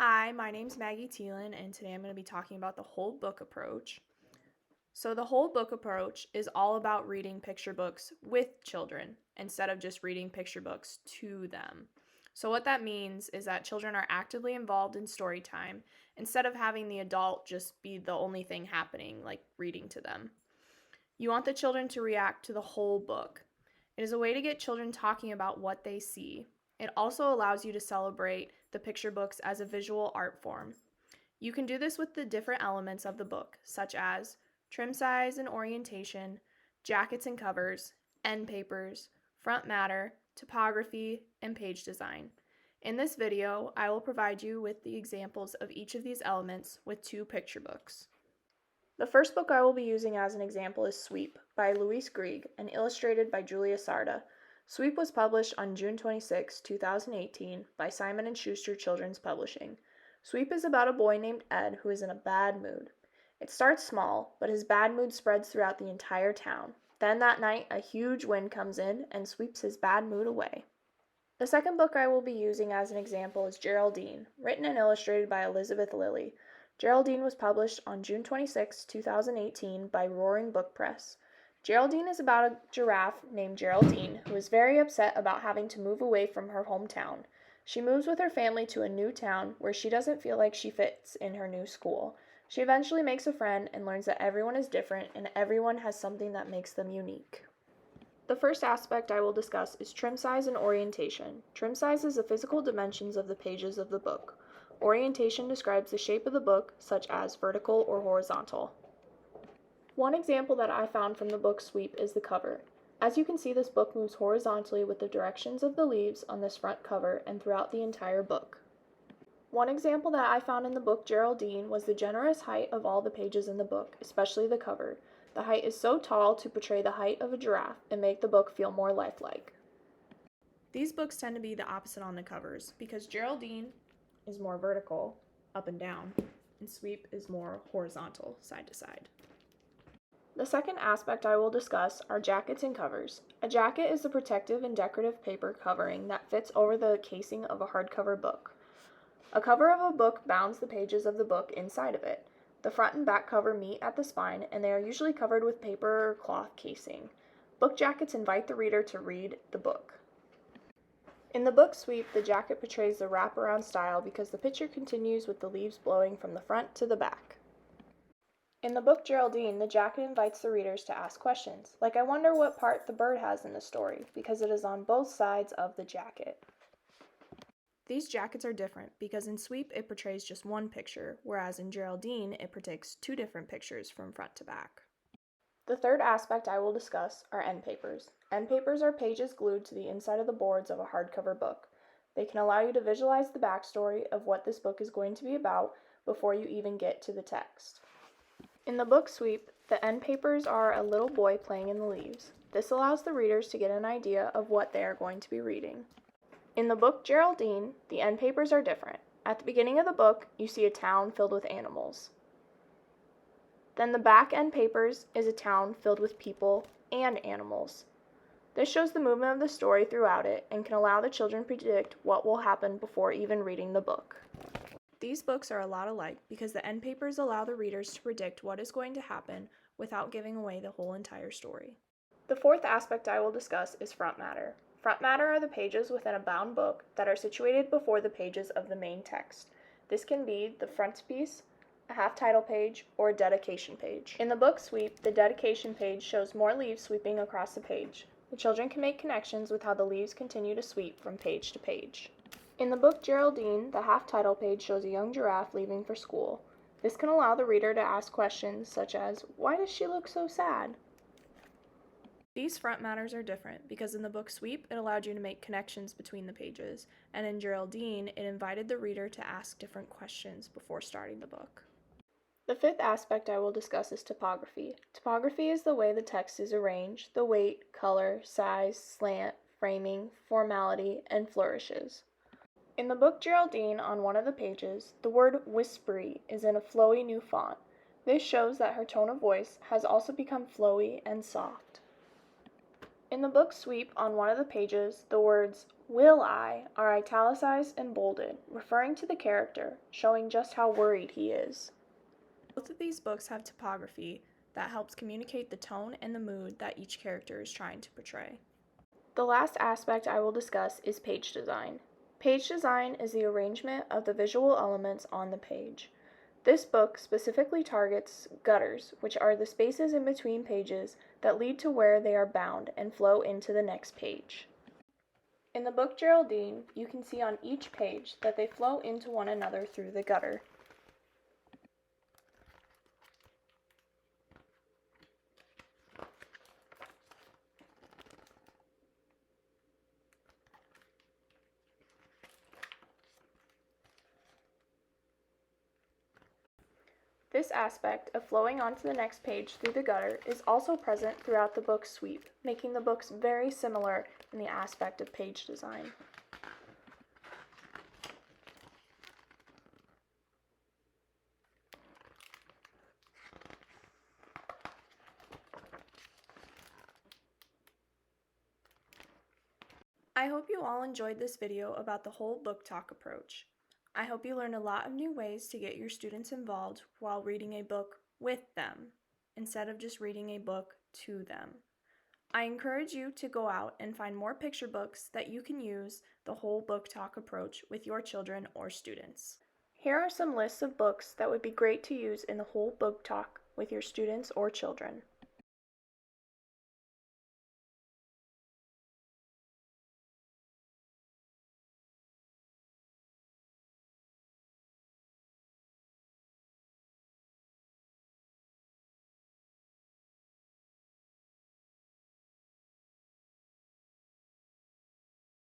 Hi, my name's Maggie Thielen, and today I'm going to be talking about the whole book approach. So, the whole book approach is all about reading picture books with children instead of just reading picture books to them. So, what that means is that children are actively involved in story time instead of having the adult just be the only thing happening, like reading to them. You want the children to react to the whole book. It is a way to get children talking about what they see. It also allows you to celebrate the picture books as a visual art form. You can do this with the different elements of the book, such as trim size and orientation, jackets and covers, end papers, front matter, topography, and page design. In this video, I will provide you with the examples of each of these elements with two picture books. The first book I will be using as an example is Sweep by Louise Grieg and illustrated by Julia Sarda. Sweep was published on June 26, 2018 by Simon & Schuster Children's Publishing. Sweep is about a boy named Ed who is in a bad mood. It starts small, but his bad mood spreads throughout the entire town. Then that night, a huge wind comes in and sweeps his bad mood away. The second book I will be using as an example is Geraldine, written and illustrated by Elizabeth Lilly. Geraldine was published on June 26, 2018 by Roaring Book Press. Geraldine is about a giraffe named Geraldine who is very upset about having to move away from her hometown. She moves with her family to a new town where she doesn't feel like she fits in her new school. She eventually makes a friend and learns that everyone is different and everyone has something that makes them unique. The first aspect I will discuss is trim size and orientation. Trim size is the physical dimensions of the pages of the book. Orientation describes the shape of the book, such as vertical or horizontal. One example that I found from the book Sweep is the cover. As you can see, this book moves horizontally with the directions of the leaves on this front cover and throughout the entire book. One example that I found in the book Geraldine was the generous height of all the pages in the book, especially the cover. The height is so tall to portray the height of a giraffe and make the book feel more lifelike. These books tend to be the opposite on the covers because Geraldine is more vertical, up and down, and Sweep is more horizontal, side to side. The second aspect I will discuss are jackets and covers. A jacket is the protective and decorative paper covering that fits over the casing of a hardcover book. A cover of a book bounds the pages of the book inside of it. The front and back cover meet at the spine, and they are usually covered with paper or cloth casing. Book jackets invite the reader to read the book. In the book Sweep, the jacket portrays the wraparound style because the picture continues with the leaves blowing from the front to the back. In the book Geraldine, the jacket invites the readers to ask questions, like I wonder what part the bird has in the story, because it is on both sides of the jacket. These jackets are different because in Sweep it portrays just one picture, whereas in Geraldine it portrays two different pictures from front to back. The third aspect I will discuss are end papers. End papers are pages glued to the inside of the boards of a hardcover book. They can allow you to visualize the backstory of what this book is going to be about before you even get to the text. In the book Sweep, the end papers are a little boy playing in the leaves. This allows the readers to get an idea of what they are going to be reading. In the book Geraldine, the end papers are different. At the beginning of the book, you see a town filled with animals. Then the back end papers is a town filled with people and animals. This shows the movement of the story throughout it and can allow the children to predict what will happen before even reading the book. These books are a lot alike because the end papers allow the readers to predict what is going to happen without giving away the whole entire story. The fourth aspect I will discuss is front matter. Front matter are the pages within a bound book that are situated before the pages of the main text. This can be the frontispiece, a half-title page, or a dedication page. In the book Sweep, the dedication page shows more leaves sweeping across the page. The children can make connections with how the leaves continue to sweep from page to page. In the book Geraldine, the half-title page shows a young giraffe leaving for school. This can allow the reader to ask questions such as, why does she look so sad? These front matters are different because in the book Sweep, it allowed you to make connections between the pages, and in Geraldine, it invited the reader to ask different questions before starting the book. The fifth aspect I will discuss is topography. Topography is the way the text is arranged, the weight, color, size, slant, framing, formality, and flourishes. In the book Geraldine, on one of the pages, the word whispery is in a flowy new font. This shows that her tone of voice has also become flowy and soft. In the book sweep on one of the pages, the words "will I" are italicized and bolded, referring to the character, showing just how worried he is. Both of these books have topography that helps communicate the tone and the mood that each character is trying to portray. The last aspect I will discuss is page design. Page design is the arrangement of the visual elements on the page. This book specifically targets gutters, which are the spaces in between pages that lead to where they are bound and flow into the next page. In the book Geraldine, you can see on each page that they flow into one another through the gutter. This aspect of flowing onto the next page through the gutter is also present throughout the book's sweep, making the books very similar in the aspect of page design. I hope you all enjoyed this video about the whole book talk approach. I hope you learned a lot of new ways to get your students involved while reading a book with them, instead of just reading a book to them. I encourage you to go out and find more picture books that you can use the whole book talk approach with your children or students. Here are some lists of books that would be great to use in the whole book talk with your students or children.